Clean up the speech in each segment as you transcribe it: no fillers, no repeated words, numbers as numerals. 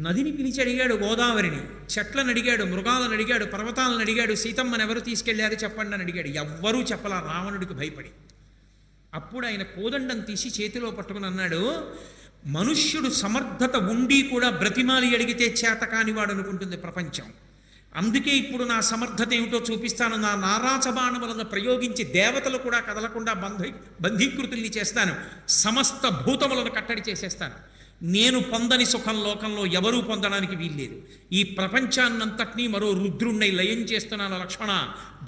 నదిని పిలిచి అడిగాడు గోదావరిని, చెట్లను అడిగాడు, మృగాలను అడిగాడు, పర్వతాలను అడిగాడు, సీతమ్మను ఎవరు తీసుకెళ్ళారు చెప్పండి అని అడిగాడు. ఎవ్వరూ చెప్పలా రావణుడికి భయపడి. అప్పుడు ఆయన కోదండం తీసి చేతిలో పట్టుకుని అన్నాడు, మనుష్యుడు సమర్థత ఉండి కూడా బ్రతిమాలి అడిగితే చేత కానివాడు అనుకుంటుంది ప్రపంచం. అందుకే ఇప్పుడు నా సమర్థత ఏమిటో చూపిస్తాను. నా నారాచబాణములను ప్రయోగించి దేవతలు కూడా కదలకుండా బంధీకృతుల్ని చేస్తాను, సమస్త భూతములను కట్టడి చేసేస్తాను. నేను పొందని సుఖం లోకంలో ఎవరూ పొందడానికి వీల్లేదు. ఈ ప్రపంచాన్నంతటినీ మరో రుద్రుణ్ణి లయం చేస్తున్నాను లక్ష్మణ,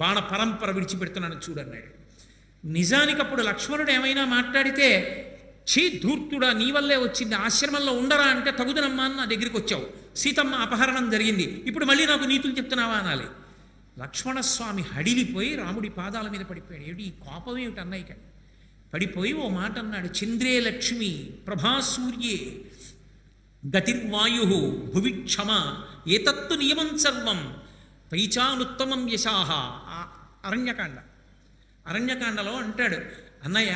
బాణ పరంపర విడిచిపెడుతున్నాను చూడన్నాడు. నిజానికి అప్పుడు లక్ష్మణుడు ఏమైనా మాట్లాడితే, ఛీ ధూర్తుడా నీ వల్లే వచ్చింది, ఆశ్రమంలో ఉండరా అంటే తగుదనమ్మా అని నా దగ్గరికి వచ్చావు, సీతమ్మ అపహరణం జరిగింది, ఇప్పుడు మళ్ళీ నాకు నీతులు చెప్తున్నావా అనాలి. లక్ష్మణస్వామి హడిలిపోయి రాముడి పాదాల మీద పడిపోయాడు. ఏమిటి ఈ కోపం ఏమిటి అన్నయ్య? పడిపోయి ఓ మాట అన్నాడు, చంద్రే లక్ష్మి ప్రభాసూర్యే గతిర్వాయు భువి క్షమ ఏతత్తు నియమం సర్వం తైచానుత్తమం యశాహ. అరణ్యకాండలో అంటాడు, అన్నయ్య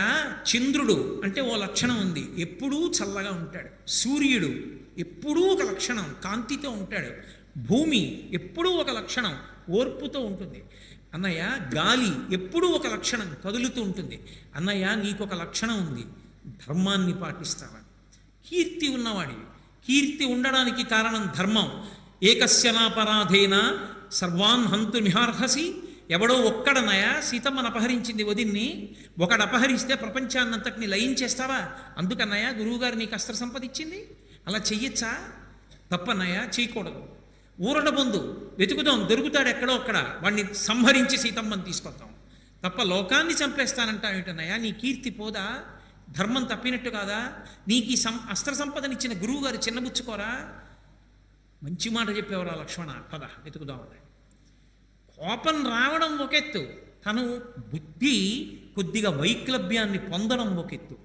చంద్రుడు అంటే ఓ లక్షణం ఉంది, ఎప్పుడూ చల్లగా ఉంటాడు. సూర్యుడు ఎప్పుడూ ఒక లక్షణం, కాంతితో ఉంటాడు. భూమి ఎప్పుడూ ఒక లక్షణం, ఓర్పుతో ఉంటుంది. అన్నయ్య గాలి ఎప్పుడూ ఒక లక్షణం, కదులుతూ ఉంటుంది. అన్నయ్య నీకొక లక్షణం ఉంది, ధర్మాన్ని పాటిస్తావని. కీర్తి ఉన్నవాడివి, కీర్తి ఉండడానికి కారణం ధర్మం. ఏకస్యనాపరాధేన సర్వాన్ హంతు నిహార్హసి. ఎవడో ఒక్కడనయా సీతమ్మను అపహరించింది వదిన్ని, ఒకడు అపహరిస్తే ప్రపంచాన్నంతటిని లయించేస్తావా? అందుకన్నయ్య గురువుగారు నీకు అస్త్ర సంపద ఇచ్చింది, అలా చెయ్యొచ్చా? తప్పన్నయ్య, చేయకూడదు. ఊరట పొందు వెతుకుదాం, దొరుకుతాడు ఎక్కడో అక్కడ, వాడిని సంహరించి సీతమ్మని తీసుకొద్దాం. తప్ప లోకాన్ని చంపేస్తానంటా ఏమిటన్నయ్య? నీ కీర్తి పోదా? ధర్మం తప్పినట్టు కాదా? నీకు ఈ అస్త్ర సంపదనిచ్చిన గురువుగారు చిన్నబుచ్చుకోరా? మంచి మాట చెప్పేవరా లక్ష్మణ, పద వెతుకుదామని. కోపం రావడం ఒకెత్తు, తను బుద్ధి కొద్దిగా వైక్లభ్యాన్ని పొందడం ఒకెత్తు,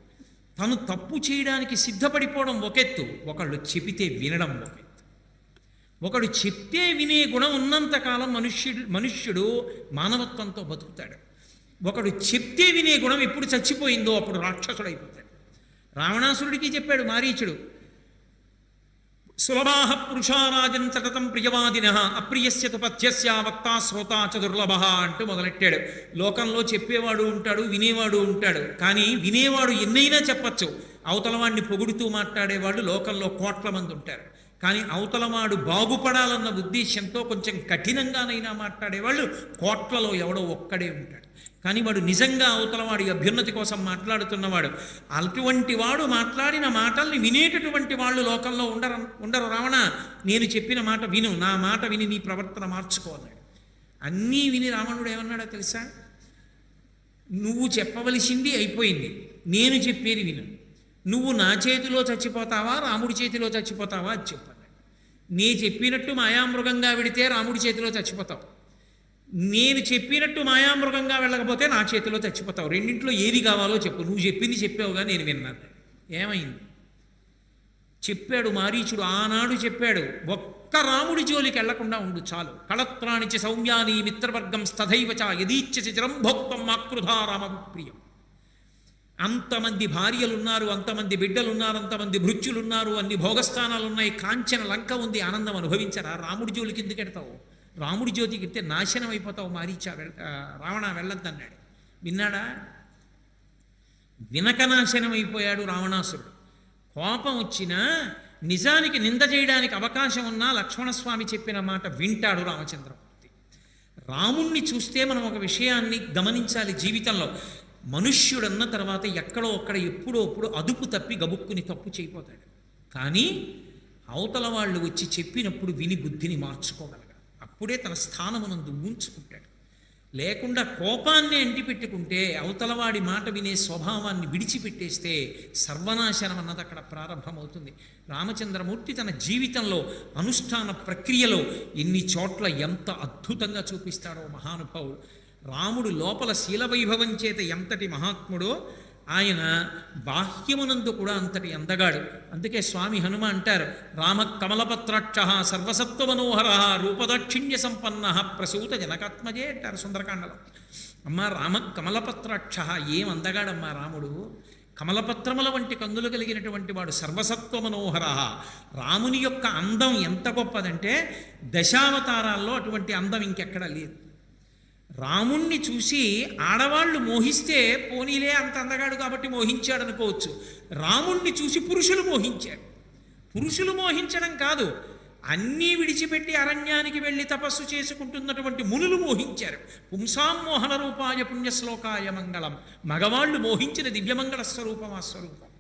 తను తప్పు చేయడానికి సిద్ధపడిపోవడం ఒకెత్తు, ఒకళ్ళు చెబితే వినడం ఒకెత్తు. ఒకడు చెప్తే వినే గుణం ఉన్నంతకాలం మనుష్యుడు మానవత్వంతో బతుకుతాడు. ఒకడు చెప్తే వినే గుణం ఎప్పుడు చచ్చిపోయిందో అప్పుడు రాక్షసుడైపోతాడు. రావణాసురుడికి చెప్పాడు మారీచుడు, సులభాః పురుషారాజన్ సతతం ప్రియవాదినః అప్రియస్య తు పథ్యస్య వక్తా శ్రోతా చ దుర్లభః అంటూ మొదలెట్టాడు. లోకంలో చెప్పేవాడు ఉంటాడు, వినేవాడు ఉంటాడు. కానీ వినేవాడు ఎన్నైనా చెప్పచ్చు, అవతలవాడిని పొగుడుతూ మాట్లాడేవాళ్ళు లోకంలో కోట్ల మంది ఉంటారు. కానీ అవతలవాడు బాగుపడాలన్న ఉద్దేశంతో కొంచెం కఠినంగానైనా మాట్లాడేవాళ్ళు కోట్లలో ఎవడో ఒక్కడే ఉంటాడు. కానీ వాడు నిజంగా అవతలవాడి అభ్యున్నతి కోసం మాట్లాడుతున్నవాడు. అటువంటి వాడు మాట్లాడిన మాటల్ని వినేటటువంటి వాళ్ళు లోకంలో ఉండరు. రావణ, నేను చెప్పిన మాట విను, నా మాట విని నీ ప్రవర్తన మార్చుకోవాలన్నాడు. అన్నీ విని రావణుడు ఏమన్నాడో తెలుసా? నువ్వు చెప్పవలసింది అయిపోయింది, నేను చెప్పేది విను. నువ్వు నా చేతిలో చచ్చిపోతావా రాముడి చేతిలో చచ్చిపోతావా అది చెప్పన్నాడు. నే చెప్పినట్టు మాయామృగంగా వెడితే రాముడి చేతిలో చచ్చిపోతావు, నేను చెప్పినట్టు మాయామృగంగా వెళ్ళకపోతే నా చేతిలో చచ్చిపోతావు. రెండింట్లో ఏది కావాలో చెప్పు, నువ్వు చెప్పింది చెప్పావుగా, నేను విన్నాను. ఏమైంది చెప్పాడు మారీచుడు. ఆనాడు చెప్పాడు, ఒక్క రాముడి జోలికి వెళ్లకుండా ఉండు చాలు. కళత్రాణిచి సౌమ్యాని మిత్రవర్గం స్తథైవచ యదీచ్ఛసి చిరం భోక్తం ఆకృధా రామప్రియం. అంతమంది భార్యలున్నారు, అంతమంది బిడ్డలున్నారు, అంతమంది భృత్యులున్నారు, అన్ని భోగస్థానాలున్నాయి, కాంచన లంక ఉంది, ఆనందం అనుభవించరా? రాముడి జోలికి ఎందుకు ఎడతావు? రాముడి జ్యోతికి ఎడితే నాశనం అయిపోతావు మారీచా, రావణ వెళ్ళొద్దన్నాడు. విన్నాడా? వినక నాశనం అయిపోయాడు రావణాసురుడు. కోపం వచ్చినా నిజానికి నింద చేయడానికి అవకాశం ఉన్నా లక్ష్మణస్వామి చెప్పిన మాట వింటాడు రామచంద్రమూర్తి. రాముణ్ణి చూస్తే మనం ఒక విషయాన్ని గమనించాలి జీవితంలో. మనుష్యుడన్న తర్వాత ఎక్కడో అక్కడ ఎప్పుడో అప్పుడు అదుపు తప్పి గబుక్కుని తప్పు చేయపోతాడు. కానీ అవతల వాళ్ళు వచ్చి చెప్పినప్పుడు విని బుద్ధిని మార్చుకోగలగాలి. అప్పుడే తన స్థానమునందు ఉంచుకుంటాడు. లేకుండా కోపాన్ని అంటిపెట్టుకుంటే, అవతలవాడి మాట వినే స్వభావాన్ని విడిచిపెట్టేస్తే సర్వనాశనం అన్నది అక్కడ ప్రారంభమవుతుంది. రామచంద్రమూర్తి తన జీవితంలో అనుష్ఠాన ప్రక్రియలో ఎన్ని చోట్ల ఎంత అద్భుతంగా చూపిస్తాడో మహానుభావుడు. రాముడు లోపల శీలవైభవం చేత ఎంతటి మహాత్ముడో ఆయన బాహ్యమునందు కూడా అంతటి అందగాడు. అందుకే స్వామి హనుమ అంటారు, రామ కమలపత్రాక్ష సర్వసత్వమనోహర రూపదాక్షిణ్య సంపన్న ప్రసూత జనకాత్మజే అంటారు సుందరకాండలో. అమ్మ రామ కమలపత్రాక్ష, ఏం అందగాడమ్మా రాముడు. కమలపత్రముల వంటి కందులు కలిగినటువంటి వాడు, సర్వసత్వ మనోహర. రాముని యొక్క అందం ఎంత గొప్పదంటే దశావతారాల్లో అటువంటి అందం ఇంకెక్కడా లేదు. రాముణ్ణి చూసి ఆడవాళ్ళు మోహిస్తే పోనీలే అంత అందగాడు కాబట్టి మోహించాడు అనుకోవచ్చు. రాముణ్ణి చూసి పురుషులు మోహించారు. పురుషులు మోహించడం కాదు, అన్నీ విడిచిపెట్టి అరణ్యానికి వెళ్ళి తపస్సు చేసుకుంటున్నటువంటి మునులు మోహించారు. పుంసామోహన రూపాయ పుణ్యశ్లోకాయ మంగళం. మగవాళ్ళు మోహించిన దివ్యమంగళ స్వరూపం ఆ స్వరూపం.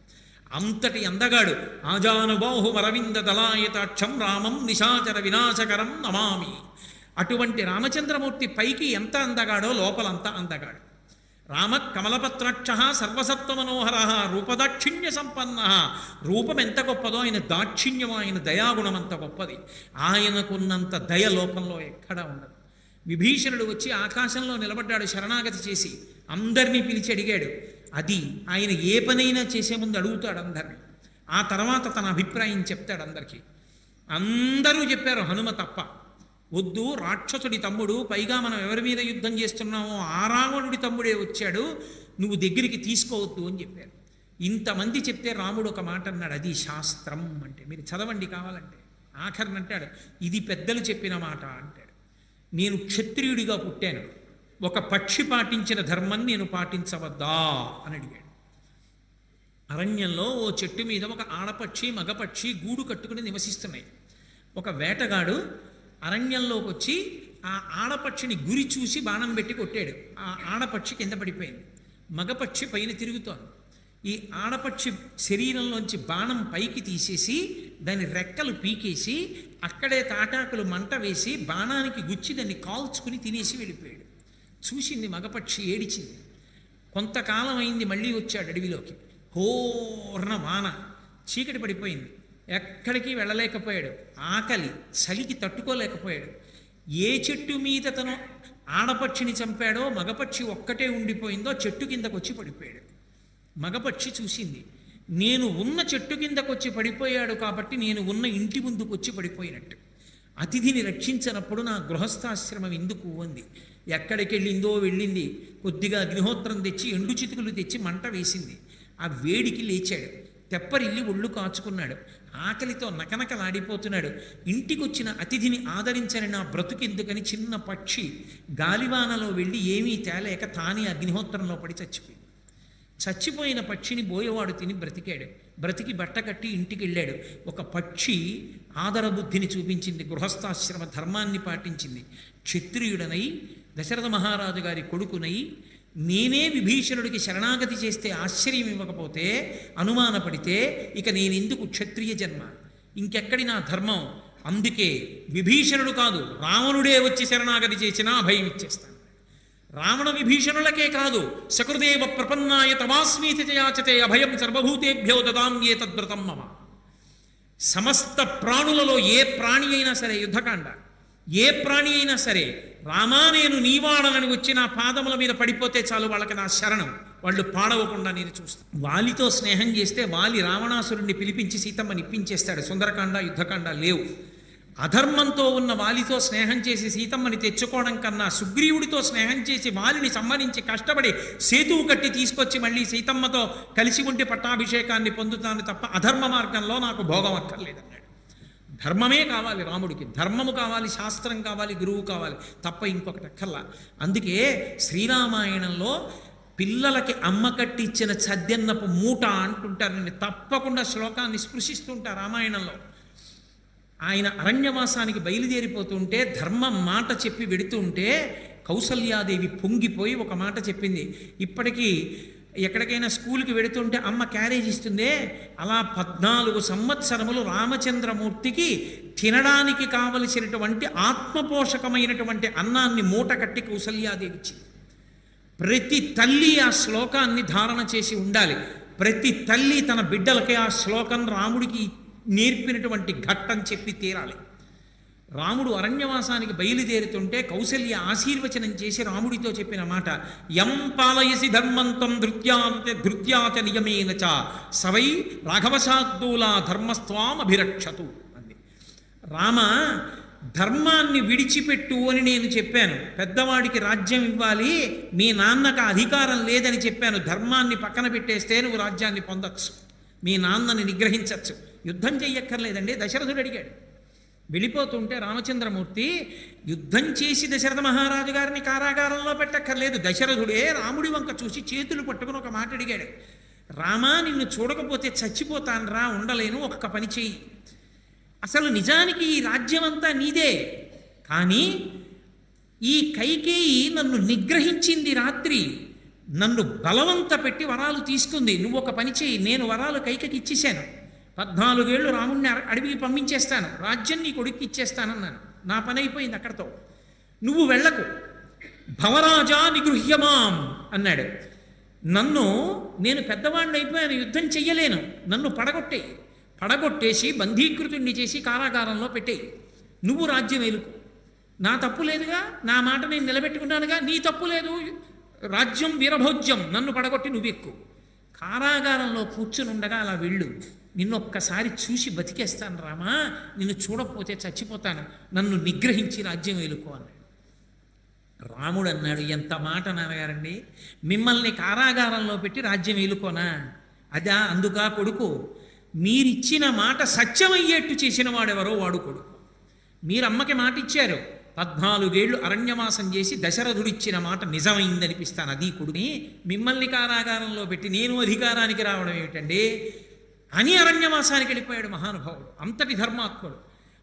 అంతటి అందగాడు. ఆజానుబాహు అరవింద దళాయతాక్షం రామం నిశాచర వినాశకరం నమామి. అటువంటి రామచంద్రమూర్తి పైకి ఎంత అందగాడో లోపలంత అందగాడు. రామ కమలపత్రాక్ష సర్వసత్వ మనోహర రూపదాక్షిణ్య సంపన్న. రూపం ఎంత గొప్పదో ఆయన దాక్షిణ్యం, ఆయన దయాగుణం అంత గొప్పది. ఆయనకున్నంత దయ లోకంలో ఎక్కడా ఉండదు. విభీషణుడు వచ్చి ఆకాశంలో నిలబడ్డాడు శరణాగతి చేసి, అందరినీ పిలిచి అడిగాడు. అది ఆయన ఏ పనైనా చేసే ముందు అడుగుతాడు అందరినీ, ఆ తర్వాత తన అభిప్రాయం చెప్తాడు అందరికీ. అందరూ చెప్పారు, హనుమ తప్ప. వద్దు, రాక్షసుడి తమ్ముడు, పైగా మనం ఎవరి మీద యుద్ధం చేస్తున్నామో ఆ రావణుడి తమ్ముడే వచ్చాడు, నువ్వు దగ్గరికి తీసుకోవద్దు అని చెప్పారు. ఇంతమంది చెప్తే రాముడు ఒక మాట అన్నాడు, అది శాస్త్రం అంటే. మీరు చదవండి కావాలంటే. ఆఖరిని అంటాడు, ఇది పెద్దలు చెప్పిన మాట అంటాడు. నేను క్షత్రియుడిగా పుట్టాను, ఒక పక్షి పాటించిన ధర్మం నేను పాటించవద్దా అని అడిగాడు. అరణ్యంలో ఓ చెట్టు మీద ఒక ఆడపక్షి మగపక్షి గూడు కట్టుకుని నివసిస్తున్నాయి. ఒక వేటగాడు అరణ్యంలోకి వచ్చి ఆ ఆడపక్షిని గురి చూసి బాణం పెట్టి కొట్టాడు. ఆ ఆడపక్షి కింద పడిపోయింది, మగపక్షి పైన తిరుగుతోంది. ఈ ఆడపక్షి శరీరంలోంచి బాణం పైకి తీసేసి దాని రెక్కలు పీకేసి అక్కడే తాటాకులు మంట వేసి బాణానికి గుచ్చి దాన్ని కాల్చుకుని తినేసి వెళ్ళిపోయాడు. చూసింది మగపక్షి, ఏడిచింది. కొంతకాలం అయింది, మళ్ళీ వచ్చాడు అడవిలోకి. హోర్న వాన, చీకటి పడిపోయింది, ఎక్కడికి వెళ్ళలేకపోయాడు. ఆకలి చలికి తట్టుకోలేకపోయాడు. ఏ చెట్టు మీద తను ఆడపక్షిని చంపాడో మగపక్షి ఒక్కటే ఉండిపోయిందో చెట్టు కిందకు వచ్చి పడిపోయాడు. మగపక్షి చూసింది, నేను ఉన్న చెట్టు కిందకు వచ్చి పడిపోయాడు కాబట్టి నేను ఉన్న ఇంటి ముందుకు వచ్చి పడిపోయినట్టు. అతిథిని రక్షించినప్పుడు నా గృహస్థాశ్రమం ఎందుకు అంది. ఎక్కడికి వెళ్ళింది. కొద్దిగా అగ్నిహోత్రం తెచ్చి ఎండు చితుకులు తెచ్చి మంట వేసింది. ఆ వేడికి లేచాడు, తెప్పరిల్లి ఒళ్ళు కాచుకున్నాడు, ఆకలితో నకనకలాడిపోతున్నాడు. ఇంటికొచ్చిన అతిథిని ఆదరించని నా బ్రతుకెందుకని చిన్న పక్షి గాలివానలో వెళ్ళి ఏమీ తేలేక తానే అగ్నిహోత్రంలో పడి చచ్చిపోయింది. చచ్చిపోయిన పక్షిని బోయవాడు తిని బ్రతికాడు. బ్రతికి బట్ట కట్టి ఇంటికి వెళ్ళాడు. ఒక పక్షి ఆదరబుద్ధిని చూపించింది, గృహస్థాశ్రమ ధర్మాన్ని పాటించింది. క్షత్రియుడనై దశరథ మహారాజు గారి కొడుకునై నేనే విభీషణుడికి శరణాగతి చేస్తే ఆశ్చర్యం ఇవ్వకపోతే, అనుమానపడితే ఇక నేనెందుకు క్షత్రియ జన్మ, ఇంకెక్కడి నా ధర్మం. అందుకే విభీషణుడు కాదు, రావణుడే వచ్చి శరణాగతి చేసినా అభయం ఇచ్చేస్తాను. రావణ విభీషణులకే కాదు, సకృదేవ ప్రపన్నాయ తమాస్మీతి యాచతే అభయం సర్వభూతేభ్యో దదామ్యే తద్వ్రతం మమ. సమస్త ప్రాణులలో ఏ ప్రాణి అయినా సరే, యుద్ధకాండ, ఏ ప్రాణి అయినా సరే, రామా నేను నీవాడనని వచ్చి నా పాదముల మీద పడిపోతే చాలు, వాళ్ళకి నా శరణం, వాళ్ళు పాడవకుండా నేను చూస్తాను. వాలితో స్నేహం చేస్తే వాలి రావణాసురుణ్ణి పిలిపించి సీతమ్మని ఇప్పించేస్తాడు. సుందరకాండ యుద్ధకాండ లేవు. అధర్మంతో ఉన్న వాలితో స్నేహం చేసి సీతమ్మని తెచ్చుకోవడం కన్నా సుగ్రీవుడితో స్నేహం చేసి వాలిని సంహరించి కష్టపడి సేతువు కట్టి తీసుకొచ్చి మళ్ళీ సీతమ్మతో కలిసి ఉంటే పట్టాభిషేకాన్ని పొందుతాను తప్ప అధర్మ మార్గంలో నాకు భోగం అక్కర్లేదన్నాడు. ధర్మమే కావాలి రాముడికి, ధర్మము కావాలి, శాస్త్రం కావాలి, గురువు కావాలి, తప్ప ఇంకొకటి అక్కర్లా. అందుకే శ్రీరామాయణంలో పిల్లలకి అమ్మ కట్టి ఇచ్చిన చద్దెన్నపు మూట అంటుంటారు. నేను తప్పకుండా శ్లోకాన్ని స్పృశిస్తుంటా రామాయణంలో. ఆయన అరణ్యవాసానికి బయలుదేరిపోతుంటే ధర్మం మాట చెప్పి వెడుతుంటే కౌసల్యాదేవి పొంగిపోయి ఒక మాట చెప్పింది. ఇప్పటికీ ఎక్కడికైనా స్కూల్కి వెడుతుంటే అమ్మ క్యారేజ్ ఇస్తుందే, అలా 14 సంవత్సరములు రామచంద్రమూర్తికి తినడానికి కావలసినటువంటి ఆత్మపోషకమైనటువంటి అన్నాన్ని మూట కట్టి కౌసల్యాదేవి ఇచ్చింది. ప్రతి తల్లి ఆ శ్లోకాన్ని ధారణ చేసి ఉండాలి. ప్రతి తల్లి తన బిడ్డలకి ఆ శ్లోకం రాముడికి నేర్పినటువంటి ఘట్టం చెప్పి తీరాలి. రాముడు అరణ్యవాసానికి బయలుదేరుతుంటే కౌసల్య ఆశీర్వచనం చేసి రాముడితో చెప్పిన మాట, యం పాలయసి ధర్మంతం ధృత్యాచ నియమేన చ సవై రాఘవశార్దూలా ధర్మస్వాం అభిరక్షతు అంది. రామ, ధర్మాన్ని విడిచిపెట్టు అని నేను చెప్పాను. పెద్దవాడికి రాజ్యం ఇవ్వాలి, మీ నాన్నకు అధికారం లేదని చెప్పాను. ధర్మాన్ని పక్కన పెట్టేస్తే నువ్వు రాజ్యాన్ని పొందొచ్చు, మీ నాన్నని నిగ్రహించవచ్చు, యుద్ధం చెయ్యక్కర్లేదండి. దశరథుడు అడిగాడు. వెళ్ళిపోతుంటే రామచంద్రమూర్తి యుద్ధం చేసి దశరథ మహారాజు గారిని కారాగారంలో పెట్టక్కర్లేదు. దశరథుడే రాముడి వంక చూసి చేతులు పట్టుకుని ఒక మాట అడిగాడు. రామా, నిన్ను చూడకపోతే చచ్చిపోతాను రా, ఉండలేను, ఒక్క పని చెయ్యి. అసలు నిజానికి ఈ రాజ్యమంతా నీదే, కానీ ఈ కైకేయి నన్ను నిగ్రహించింది రాత్రి, నన్ను బలవంత పెట్టి వరాలు తీసుకుంది. నువ్వు ఒక పని చేయి, నేను వరాలు కైకకి ఇచ్చేశాను, 14 ఏళ్ళు రాముడిని అడవికి పంపించేస్తాను, రాజ్యం నీ కొడుక్కి ఇచ్చేస్తానన్నాను. నా పని అయిపోయింది అక్కడతో, నువ్వు వెళ్ళకు. భవరాజా నిగృహ్యమాం అన్నాడు. నేను పెద్దవాడిని అయిపోయాను, యుద్ధం చెయ్యలేను, నన్ను పడగొట్టేసి బంధీకృతుణ్ణి చేసి కారాగారంలో పెట్టేయి. నువ్వు రాజ్యం ఏలుకో, నా తప్పు లేదుగా, నా మాట నేను నిలబెట్టుకున్నానుగా, నీ తప్పు లేదు, రాజ్యం వీరభోజ్యం, నన్ను పడగొట్టి నువ్వు ఎక్కువ కారాగారంలో కూర్చుని ఉండగా అలా వెళ్ళు, నిన్నొక్కసారి చూసి బతికేస్తాను రామా, నిన్ను చూడకపోతే చచ్చిపోతాను, నన్ను నిగ్రహించి రాజ్యం ఏలుకో అన్నాడు. రాముడు అన్నాడు, ఎంత మాట నాన్నగారండి, మిమ్మల్ని కారాగారంలో పెట్టి రాజ్యం ఏలుకోనా? అదా అందుకా కొడుకు, మీరిచ్చిన మాట సత్యమయ్యేట్టు చేసిన వాడెవరో వాడు కొడుకు. మీరమ్మకి మాట ఇచ్చారు, 14 ఏళ్ళు అరణ్యవాసం చేసి దశరథుడిచ్చిన మాట నిజమైందనిపిస్తాను, అది కొడుకుని మిమ్మల్ని కారాగారంలో పెట్టి నేను అధికారానికి రావడం ఏమిటండి అని అరణ్యవాసానికి వెళ్ళిపోయాడు మహానుభావుడు, అంతటి ధర్మాత్ముడు.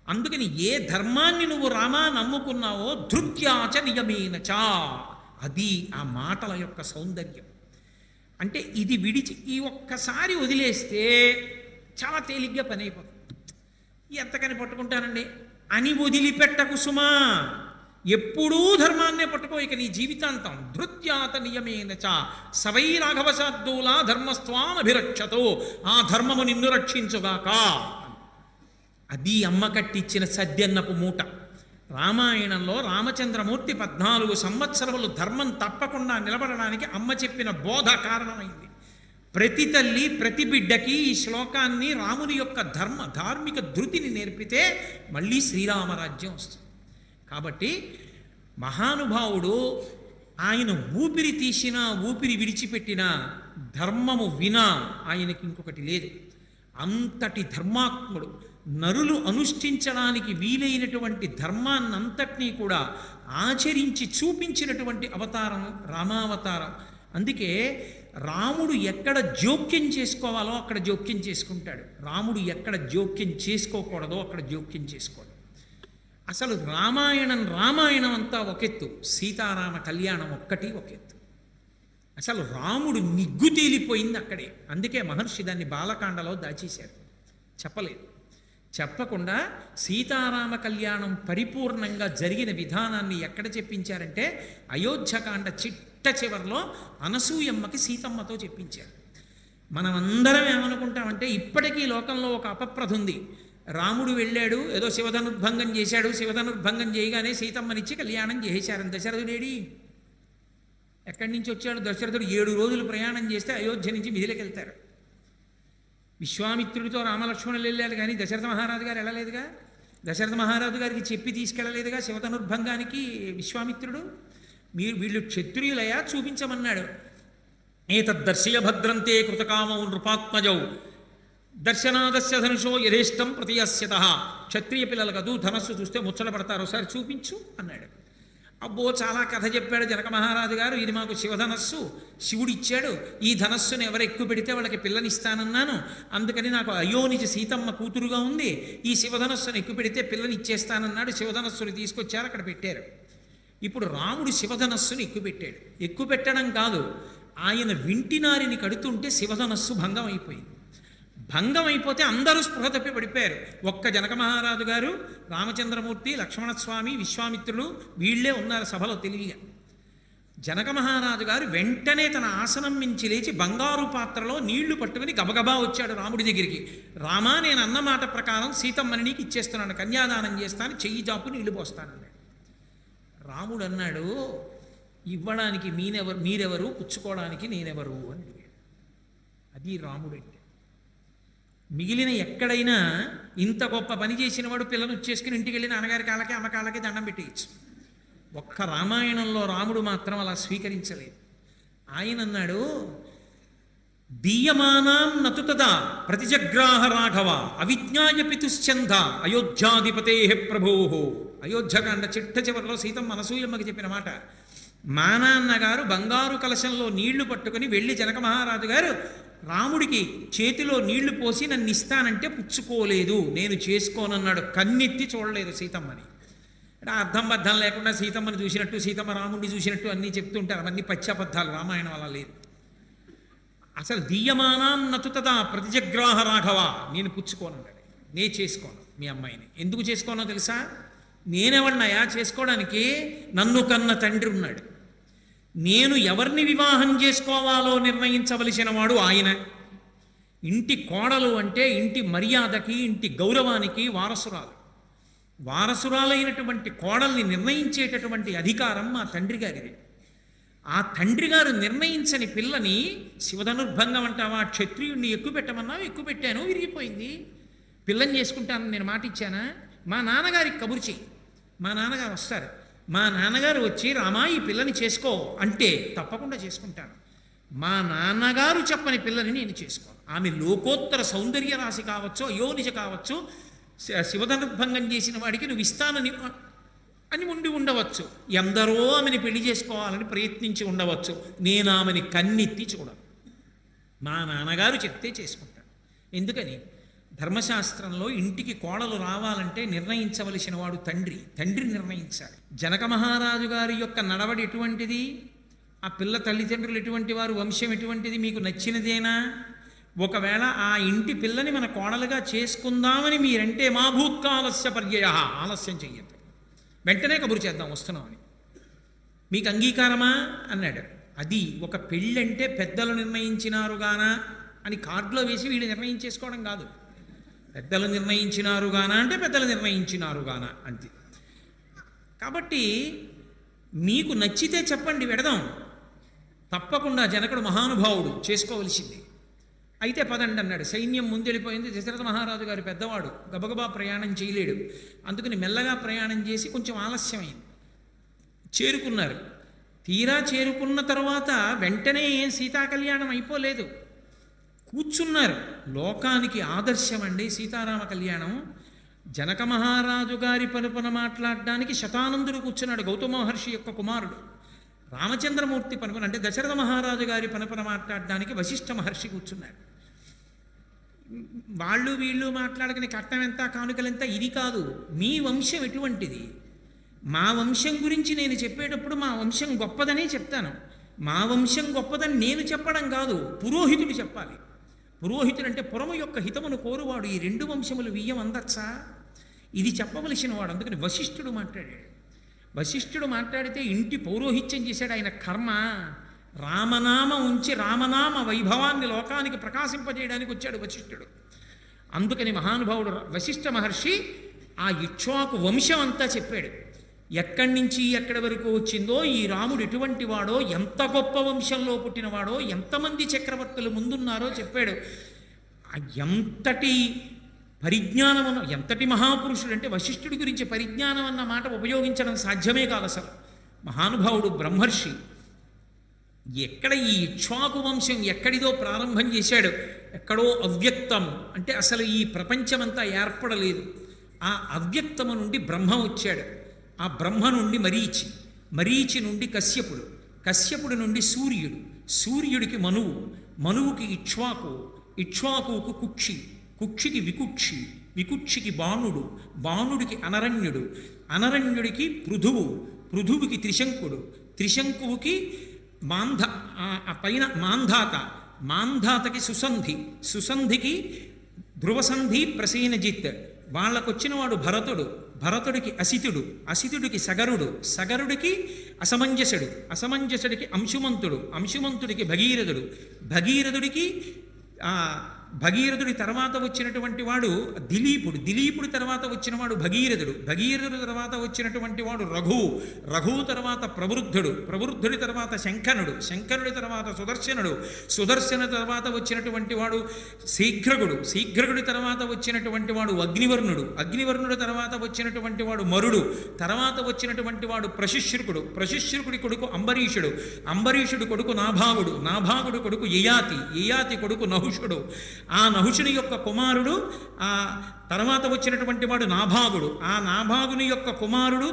అందుకని ఏ ధర్మాన్ని నువ్వు రామా నమ్ముకున్నావో ధృత్యాచ నియమేనచా, అది ఆ మాటల యొక్క సౌందర్యం. అంటే ఇది విడిచి ఈ ఒక్కసారి వదిలేస్తే చాలా తేలిగ్గా పని అయిపోతుంది. ఎంతకని పట్టుకుంటానండి అని వదిలిపెట్టకు సుమా, ఎప్పుడూ ధర్మాన్నే పట్టుకో ఇక నీ జీవితాంతం. ధృత్యాత నియమేనచ సవై రాఘవశార్దూలా ధర్మస్వామభిరక్షతో, ఆ ధర్మము నిన్ను రక్షించుగాక. అది అమ్మ కట్టిచ్చిన సద్యన్నపు మూట. రామాయణంలో రామచంద్రమూర్తి 14 సంవత్సరములు ధర్మం తప్పకుండా నిలబడడానికి అమ్మ చెప్పిన బోధ కారణమైంది. ప్రతి తల్లి ప్రతి బిడ్డకి ఈ శ్లోకాన్ని, రాముని యొక్క ధార్మిక ధృతిని నేర్పితే మళ్ళీ శ్రీరామరాజ్యం వస్తుంది. కాబట్టి మహానుభావుడు ఆయన ఊపిరి తీసినా ఊపిరి విడిచిపెట్టినా ధర్మము వినా ఆయనకి ఇంకొకటి లేదు. అంతటి ధర్మాత్ముడు, నరులు అనుష్ఠించడానికి వీలైనటువంటి ధర్మాన్నంతటినీ కూడా ఆచరించి చూపించినటువంటి అవతారం రామావతారం. అందుకే రాముడు ఎక్కడ జోక్యం చేసుకోవాలో అక్కడ జోక్యం చేసుకుంటాడు, రాముడు ఎక్కడ జోక్యం చేసుకోకూడదో అక్కడ జోక్యం చేసుకోడు. అసలు రామాయణం అంతా ఒకెత్తు, సీతారామ కళ్యాణం ఒక్కటి ఒకెత్తు. అసలు రాముడు నిగ్గు తేలిపోయింది అక్కడే. అందుకే మహర్షి దాన్ని బాలకాండలో దాచేశారు, చెప్పలేదు. చెప్పకుండా సీతారామ కళ్యాణం పరిపూర్ణంగా జరిగిన విధానాన్ని ఎక్కడ చెప్పించారంటే అయోధ్యకాండ చివరిలో అనసూయమ్మకి సీతమ్మతో చెప్పించారు. మనమందరం ఏమనుకుంటామంటే ఇప్పటికీ లోకంలో ఒక అపప్రథ ఉంది. రాముడు వెళ్ళాడు, ఏదో శివధనుర్భంగం చేశాడు, శివధనుర్భంగం చేయగానే సీతమ్మనిచ్చి కళ్యాణం చేశారని. దశరథుడేడి ఎక్కడి నుంచి వచ్చాడు? దశరథుడు 7 రోజులు ప్రయాణం చేస్తే అయోధ్య నుంచి మిథిలకు వెళ్తారు. విశ్వామిత్రుడితో రామలక్ష్మణులు వెళ్ళారు, కానీ దశరథ మహారాజు గారు వెళ్ళలేదుగా. దశరథ మహారాజు గారికి చెప్పి తీసుకెళ్ళలేదుగా శివధనుర్భంగానికి విశ్వామిత్రుడు. వీళ్ళు క్షత్రియులయా చూపించమన్నాడు. ఏతద్దర్శయ భద్రంతే కృతకామౌ నృపాత్మజౌ దర్శనాదస్య ధనుషో యథేష్టం ప్రతియస్యత. క్షత్రియ పిల్లలు కదూ, ధనస్సు చూస్తే ముచ్చట పడతారు, ఒకసారి చూపించు అన్నాడు. అబ్బో చాలా కథ చెప్పాడు జనక మహారాజు గారు. ఇది మాకు శివధనస్సు, శివుడు ఇచ్చాడు, ఈ ధనస్సును ఎవరు ఎక్కువ పెడితే వాళ్ళకి పిల్లనిస్తానన్నాను, అందుకని నాకు అయోనిజ సీతమ్మ కూతురుగా ఉంది, ఈ శివధనస్సును ఎక్కువ పెడితే పిల్లని ఇచ్చేస్తానన్నాడు. శివధనస్సుని తీసుకొచ్చారు, అక్కడ పెట్టారు. ఇప్పుడు రాముడు శివధనస్సుని ఎక్కుపెట్టాడు. ఎక్కువ పెట్టడం కాదు, ఆయన వింటినారిని కడుతుంటే శివధనస్సు భంగం అయిపోయింది. భంగం అయిపోతే అందరూ స్పృహ తప్పి పడిపోయారు. ఒక్క జనక మహారాజు గారు, రామచంద్రమూర్తి, లక్ష్మణస్వామి, విశ్వామిత్రుడు వీళ్లే ఉన్నారు సభలో తెలివిగా. జనక మహారాజు గారు వెంటనే తన ఆసనం మించి లేచి బంగారు పాత్రలో నీళ్లు పట్టుకుని గబగబా వచ్చాడు రాముడి దగ్గరికి. రామా, నేను అన్నమాట ప్రకారం సీతమ్మని నీకు ఇచ్చేస్తున్నాను, కన్యాదానం చేస్తాను, చెయ్యి జాపు నీళ్లు పోస్తానన్నాడు. రాముడు అన్నాడు, ఇవ్వడానికి మీరెవరు, పుచ్చుకోవడానికి నేనెవరు అని అడిగాడు. అది రాముడు అంటే. మిగిలిన ఎక్కడైనా ఇంత గొప్ప పని చేసిన వాడు పిల్లను వచ్చేసుకుని ఇంటికి వెళ్ళి నాన్నగారి కాళ్ళకి అమ్మ కాళ్ళకి దండం పెట్టేయచ్చు. ఒక్క రామాయణంలో రాముడు మాత్రం అలా స్వీకరించలేదు. ఆయన అన్నాడు, దీయమానాం నతుతదా ప్రతిజగ్రాహ రాఘవ అవిజ్ఞాయ పితుశ్చంద అయోధ్యాధిపతే ప్రభో. అయోధ్యకాండ చిట్ట చివరిలో సీతమ్మ అనసూయమ్మకి చెప్పిన మాట. మా నాన్నగారు బంగారు కలశంలో నీళ్లు పట్టుకుని వెళ్ళి జనక మహారాజు గారు రాముడికి చేతిలో నీళ్లు పోసి నన్ను ఇస్తానంటే పుచ్చుకోలేదు, నేను చేసుకోనన్నాడు. కన్నెత్తి చూడలేదు సీతమ్మని. అంటే అర్థం బద్ధం లేకుండా సీతమ్మని చూసినట్టు సీతమ్మ రాముడిని చూసినట్టు అన్నీ చెప్తుంటారు. అవన్నీ పశ్చాబద్ధాలు, రామాయణం అలా లేదు. అసలు దీయమానాం నతుతదా ప్రతిజగ్రాహ రాఘవ, నేను పుచ్చుకోనన్నాడు. నే చేసుకోను మీ అమ్మాయిని. ఎందుకు చేసుకోనో తెలుసా? నేనెవడినయా చేసుకోవడానికి? నన్ను కన్న తండ్రి ఉన్నాడు. నేను ఎవరిని వివాహం చేసుకోవాలో నిర్ణయించవలసిన వాడు ఆయన. ఇంటి కోడలు అంటే ఇంటి మర్యాదకి, ఇంటి గౌరవానికి వారసురాలు. వారసురాలైనటువంటి కోడల్ని నిర్ణయించేటటువంటి అధికారం మా తండ్రి గారిది. ఆ తండ్రి గారు నిర్ణయించని పిల్లని శివధనుర్భంగం అంటావా, క్షత్రియుడిని ఎక్కువ పెట్టమన్నావు, ఎక్కువ పెట్టాను, విరిగిపోయింది. పిల్లని చేసుకుంటానని నేను మాట ఇచ్చానా? మా నాన్నగారికి కబురు చెయ్యి. మా నాన్నగారు వస్తారు. మా నాన్నగారు వచ్చి రామా ఈ పిల్లని చేసుకో అంటే తప్పకుండా చేసుకుంటాను. మా నాన్నగారు చెప్పని పిల్లని నేను చేసుకోను. ఆమె లోకోత్తర సౌందర్య రాశి కావచ్చు, అయోనిజ కావచ్చు, శివధనుర్భంగం చేసిన వాడికి నువ్వు ఇస్తానని అని ఉండి ఉండవచ్చు. ఎందరో ఆమెని పెళ్లి చేసుకోవాలని ప్రయత్నించి ఉండవచ్చు. నేను ఆమెని కన్నెత్తి చూడను. మా నాన్నగారు చెప్తే చేసుకుంటాను. ఎందుకని? ధర్మశాస్త్రంలో ఇంటికి కోడలు రావాలంటే నిర్ణయించవలసిన వాడు తండ్రి. తండ్రి నిర్ణయించాలి. జనక మహారాజు గారి యొక్క నడవడి ఎటువంటిది? ఆ పిల్ల తల్లిదండ్రులు ఎటువంటి వారు? వంశం ఎటువంటిది? మీకు నచ్చినదేనా? ఒకవేళ ఆ ఇంటి పిల్లని మన కోడలుగా చేసుకుందామని మీరంటే మా భూత్కాలస్య పర్యయ, ఆలస్యం చెయ్యద్దు, వెంటనే కబురు చేద్దాం వస్తున్నామని. మీకు అంగీకారమా అన్నాడు. అది ఒక పెళ్ళంటే పెద్దలు నిర్ణయించినారుగానా అని కార్డులో వేసి వీళ్ళు నిర్ణయించేసుకోవడం కాదు. పెద్దలు నిర్ణయించినారుగానా అంటే పెద్దలు నిర్ణయించినారుగానా అంతే. కాబట్టి మీకు నచ్చితే చెప్పండి, వెడదాం. తప్పకుండా జనకుడు మహానుభావుడు, చేసుకోవలసింది. అయితే పదండి అన్నాడు. సైన్యం ముందెళ్ళిపోయింది. దశరథ మహారాజు గారు పెద్దవాడు, గబగబా ప్రయాణం చేయలేడు. అందుకని మెల్లగా ప్రయాణం చేసి కొంచెం ఆలస్యమైంది. చేరుకున్నారు. తీరా చేరుకున్న తర్వాత వెంటనే ఏం సీతా కళ్యాణం అయిపోలేదు. కూర్చున్నారు. లోకానికి ఆదర్శం అండి సీతారామ కళ్యాణం. జనక మహారాజు గారి పనుపన మాట్లాడడానికి శతానందుడు కూర్చున్నాడు, గౌతమ మహర్షి యొక్క కుమారుడు. రామచంద్రమూర్తి పనుపన అంటే దశరథ మహారాజు గారి పనుపన మాట్లాడడానికి వశిష్ఠ మహర్షి కూర్చున్నాడు. వాళ్ళు వీళ్ళు మాట్లాడకని కట్నం ఎంత, కానుకలెంత, ఇది కాదు. మీ వంశం ఎటువంటిది? మా వంశం గురించి నేను చెప్పేటప్పుడు మా వంశం గొప్పదనే చెప్తాను. మా వంశం గొప్పదని నేను చెప్పడం కాదు, పురోహితుడు చెప్పాలి. పురోహితుడు అంటే పురము యొక్క హితమును కోరువాడు. ఈ రెండు వంశములు వియ్యం అందచ్చా? ఇది చెప్పవలసిన వాడు. అందుకని వశిష్ఠుడు మాట్లాడాడు. వశిష్ఠుడు మాట్లాడితే ఇంటి పౌరోహిత్యం చేశాడు. ఆయన కర్మ. రామనామ ఉంచి రామనామ వైభవాన్ని లోకానికి ప్రకాశింపజేయడానికి వచ్చాడు వశిష్ఠుడు. అందుకని మహానుభావుడు వశిష్ఠ మహర్షి ఆ ఇక్ష్వాకు వంశం అంతా చెప్పాడు. ఎక్కడి నుంచి ఎక్కడి వరకు వచ్చిందో, ఈ రాముడు ఎటువంటి వాడో, ఎంత గొప్ప వంశంలో పుట్టినవాడో, ఎంతమంది చక్రవర్తులు ముందున్నారో చెప్పాడు. ఎంతటి పరిజ్ఞానం అన్న, ఎంతటి మహాపురుషుడు అంటే వశిష్ఠుడి గురించి పరిజ్ఞానం అన్న మాట ఉపయోగించడం సాధ్యమే కాదు అసలు. మహానుభావుడు బ్రహ్మర్షి. ఎక్కడ ఈ ఇక్ష్వాకు వంశం ఎక్కడిదో ప్రారంభం చేశాడు. ఎక్కడో అవ్యక్తం అంటే అసలు ఈ ప్రపంచమంతా ఏర్పడలేదు. ఆ అవ్యక్తము నుండి బ్రహ్మ వచ్చాడు. ఆ బ్రహ్మ నుండి మరీచి, మరీచి నుండి కశ్యపుడు, కశ్యపుడు నుండి సూర్యుడు, సూర్యుడికి మనువు, మనువుకి ఇక్ష్వాకు, ఇక్ష్వాకుకు కుక్షి, కుక్షికి వికుక్షి, వికుక్షికి బాణుడు, బాణుడికి అనరణ్యుడు, అనరణ్యుడికి పృథువు, పృథువుకి త్రిశంకుడు, త్రిశంకువుకి పైన మాంధాత, మాంధాతకి సుసంధి, సుసంధికి ధ్రువసంధి ప్రసేనజిత్, వాళ్ళకొచ్చినవాడు భరతుడు, భరతుడికి అసితుడు, అసితుడికి సగరుడు, సగరుడికి అసమంజసుడు, అసమంజసుడికి అంశుమంతుడు, అంశుమంతుడికి భగీరథుడు, భగీరథుడికి భగీరథుడి తర్వాత వచ్చినటువంటి వాడు దిలీపుడు, దిలీపుడి తర్వాత వచ్చినవాడు భగీరథుడు, భగీరథుడి తర్వాత వచ్చినటువంటి వాడు రఘువు, రఘువు తర్వాత ప్రవృద్ధుడు, ప్రవృద్ధుడి తర్వాత శంఖనుడు, శంఖనుడి తర్వాత సుదర్శనుడు, సుదర్శన తర్వాత వచ్చినటువంటి వాడు శీఘ్రగుడు, శీఘ్రగుడి తర్వాత వచ్చినటువంటి వాడు అగ్నివర్ణుడు, అగ్నివర్ణుడి తర్వాత వచ్చినటువంటి వాడు మరుడు, తర్వాత వచ్చినటువంటి వాడు ప్రశిశ్రుకుడు, ప్రశిశ్రుకుడి కొడుకు అంబరీషుడు, అంబరీషుడు కొడుకు నాభాగుడు, నాభాగుడు కొడుకు యయాతి, యయాతి కొడుకు నహుషుడు, ఆ నహుషుని యొక్క కుమారుడు ఆ తర్వాత వచ్చినటువంటి వాడు నాభాగుడు, ఆ నాభాగుని యొక్క కుమారుడు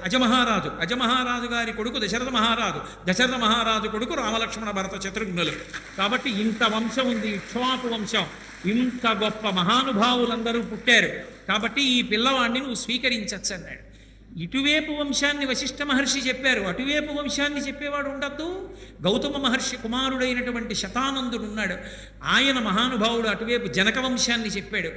అజమహారాజు, అజమహారాజు గారి కొడుకు దశరథ మహారాజు, దశరథ మహారాజు కొడుకు రామలక్ష్మణ భరత శత్రుఘ్నులు. కాబట్టి ఇంత వంశం ఉంది, ఇక్ష్వాకు వంశం. ఇంత గొప్ప మహానుభావులందరూ పుట్టారు. కాబట్టి ఈ పిల్లవాడిని నువ్వు స్వీకరించచ్చు అన్నాడు. ఇటువైపు వంశాన్ని వశిష్ఠ మహర్షి చెప్పారు, అటువైపు వంశాన్ని చెప్పేవాడు ఉండద్దు. గౌతమ మహర్షి కుమారుడైనటువంటి శతానందుడు ఉన్నాడు, ఆయన మహానుభావుడు అటువైపు జనక వంశాన్ని చెప్పాడు.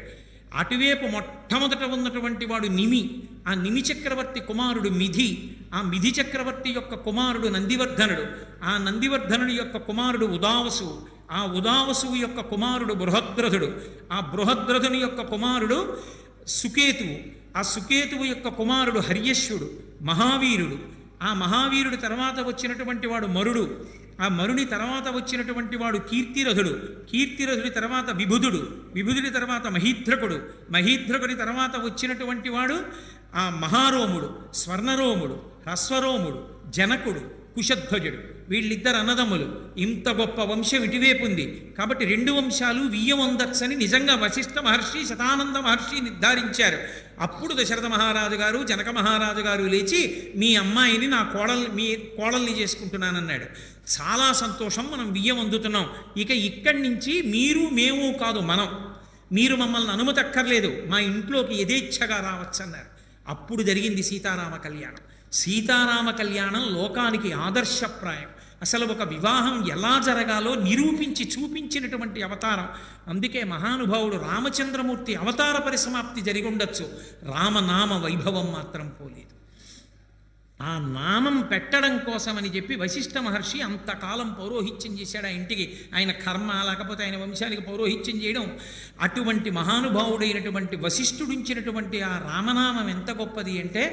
అటువైపు మొట్టమొదట ఉన్నటువంటి వాడు నిమి, ఆ నిమి చక్రవర్తి కుమారుడు మిథి, ఆ మిథి చక్రవర్తి యొక్క కుమారుడు నందివర్ధనుడు, ఆ నందివర్ధనుడి యొక్క కుమారుడు ఉదావసు, ఆ ఉదావసువు యొక్క కుమారుడు బృహద్రథుడు, ఆ బృహద్రథుని యొక్క కుమారుడు సుకేతువు, ఆ సుకేతువు యొక్క కుమారుడు హర్యశ్వుడు మహావీరుడు, ఆ మహావీరుడి తర్వాత వచ్చినటువంటి వాడు మరుడు, ఆ మరుని తర్వాత వచ్చినటువంటి వాడు కీర్తిరథుడు, కీర్తిరథుడి తర్వాత విభుదుడు, విభుదుడి తర్వాత మహీధ్రకుడు, మహీధ్రకుడి తర్వాత వచ్చినటువంటి వాడు ఆ మహారోముడు, స్వర్ణరోముడు, హ్రస్వరోముడు, జనకుడు, కుశధ్వజుడు. వీళ్ళిద్దరు అన్నదమ్ములు. ఇంత గొప్ప వంశం ఇటువైపు ఉంది. కాబట్టి రెండు వంశాలు వియ్యవందచ్చని నిజంగా వశిష్ఠ మహర్షి శతానంద మహర్షి నిర్ధారించారు. అప్పుడు దశరథ మహారాజు గారు జనక మహారాజు గారు లేచి మీ అమ్మాయిని మీ కోడల్ని చేసుకుంటున్నానన్నాడు. చాలా సంతోషం, మనం బియ్యం అందుతున్నాం. ఇక ఇక్కడి నుంచి మీరు మేము కాదు మనం, మీరు మమ్మల్ని అనుమతి అక్కర్లేదు, మా ఇంట్లోకి యథేచ్ఛగా రావచ్చన్నారు. అప్పుడు జరిగింది సీతారామ కళ్యాణం. సీతారామ కళ్యాణం లోకానికి ఆదర్శప్రాయం. అసలు ఒక వివాహం ఎలా జరగాలో నిరూపించి చూపించినటువంటి అవతారం. అందుకే మహానుభావుడు రామచంద్రమూర్తి అవతార పరిసమాప్తి జరిగి ఉండొచ్చు, రామనామ వైభవం మాత్రం పోలేదు. ఆ నామం పెట్టడం కోసమని చెప్పి వశిష్ఠ మహర్షి అంతకాలం పౌరోహిత్యం చేశాడు ఆ ఇంటికి. ఆయన కర్మ, లేకపోతే ఆయన వంశానికి పౌరోహిత్యం చేయడం. అటువంటి మహానుభావుడైనటువంటి వశిష్ఠుడించినటువంటి ఆ రామనామం ఎంత గొప్పది అంటే,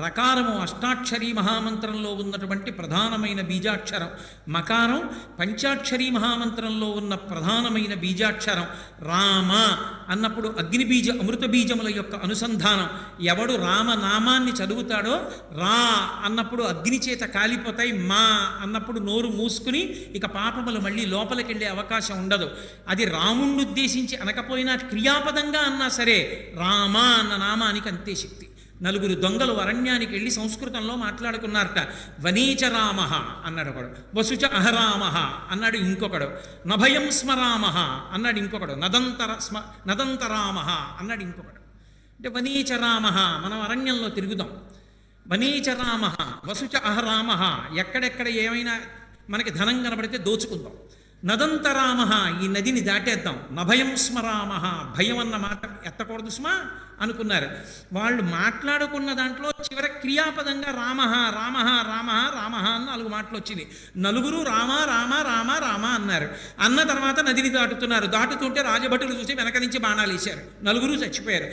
రకారము అష్టాక్షరీ మహామంత్రంలో ఉన్నటువంటి ప్రధానమైన బీజాక్షరం, మకారం పంచాక్షరీ మహామంత్రంలో ఉన్న ప్రధానమైన బీజాక్షరం. రామ అన్నప్పుడు అగ్నిబీజ అమృత బీజముల యొక్క అనుసంధానం. ఎవడు రామనామాన్ని చదువుతాడో రా అన్నప్పుడు అగ్ని చేత కాలిపోతాయి, మా అన్నప్పుడు నోరు మూసుకుని ఇక పాపములు మళ్ళీ లోపలికి వెళ్ళే అవకాశం ఉండదు. అది రాముణ్ణి ఉద్దేశించి అనకపోయినా క్రియాపదంగా అన్నా సరే రామ అన్న నామానికి అంతే శక్తి. నలుగురు దొంగలు అరణ్యానికి వెళ్ళి సంస్కృతంలో మాట్లాడుకున్నారట. వనీచ రామ అన్నాడు ఒకడు, వసుచ అహరామ అన్నాడు ఇంకొకడు, నభయం స్మరామ అన్నాడు ఇంకొకడు, నదంతరామ అన్నాడు ఇంకొకడు. అంటే వనీచ రామ, మనం అరణ్యంలో తిరుగుదాం. వనీచ రామ వసుచ అహరామ, ఎక్కడెక్కడ ఏమైనా మనకి ధనం కనబడితే దోచుకుందాం. నదంతరామ, ఈ నదిని దాటేద్దాం. నభయం స్మరామ, భయం అన్న మాట ఎత్తకూడదు స్మా అనుకున్నారు. వాళ్ళు మాట్లాడుకున్న దాంట్లో చివర క్రియాపదంగా రామ రామ రామ రామ అని 4 మాటలు వచ్చింది. నలుగురు రామ రామ రామ రామ అన్నారు. అన్న తర్వాత నదిని దాటుతున్నారు. దాటుతుంటే రాజభటులు చూసి వెనక నుంచి బాణాలు వేశారు. నలుగురు చచ్చిపోయారు.